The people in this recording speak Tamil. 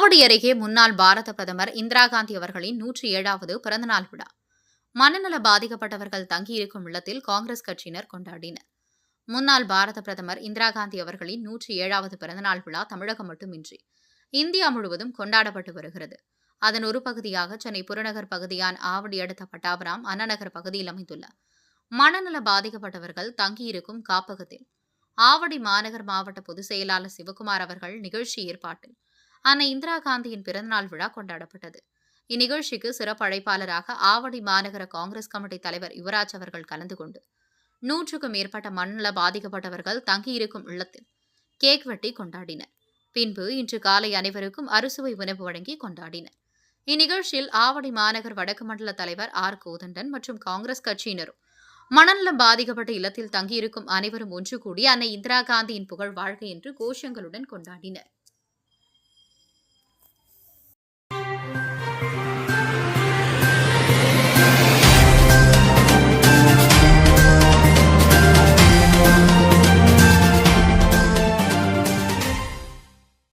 ஆவடி அருகே முன்னாள் பாரத பிரதமர் இந்திரா காந்தி அவர்களின் 107வது பிறந்தநாள் விழா. மனநல பாதிக்கப்பட்டவர்கள் தங்கியிருக்கும் இல்லத்தில் காங்கிரஸ் கட்சியினர் கொண்டாடினர். முன்னாள் பாரத பிரதமர் இந்திரா காந்தி அவர்களின் 107வது பிறந்தநாள் விழா தமிழகம் மட்டுமின்றி இந்தியா முழுவதும் கொண்டாடப்பட்டு வருகிறது. அதன் ஒரு பகுதியாக சென்னை புறநகர் பகுதியான ஆவடி அடுத்த பட்டாபுரம் அண்ணாநகர் பகுதியில் அமைந்துள்ள மனநல பாதிக்கப்பட்டவர்கள் தங்கியிருக்கும் காப்பகத்தில் ஆவடி மாநகர் மாவட்ட பொதுச் செயலாளர் சிவக்குமார் அவர்கள் நிகழ்ச்சி ஏற்பாட்டில் அன்னை இந்திரா காந்தியின் பிறந்தநாள் விழா கொண்டாடப்பட்டது. இந்நிகழ்ச்சிக்கு சிறப்பு அழைப்பாளராக ஆவடி மாநகர காங்கிரஸ் கமிட்டி தலைவர் யுவராஜ் அவர்கள் கலந்து கொண்டு 100க்கும் மேற்பட்ட மனநல பாதிக்கப்பட்டவர்கள் தங்கியிருக்கும் இல்லத்தில் கேக் வெட்டி கொண்டாடினர். பின்பு இன்று காலை அனைவருக்கும் அறுசுவை உணவு வழங்கி கொண்டாடினர். இந்நிகழ்ச்சியில் ஆவடி மாநகர் வடக்கு மண்டல தலைவர் ஆர் கோதண்டன் மற்றும் காங்கிரஸ் கட்சியினரும் மனநலம் பாதிக்கப்பட்ட இல்லத்தில் தங்கியிருக்கும் அனைவரும் ஒன்று கூடி அன்னை இந்திரா காந்தியின் புகழ் வாழ்க என்று கோஷங்களுடன் கொண்டாடினர்.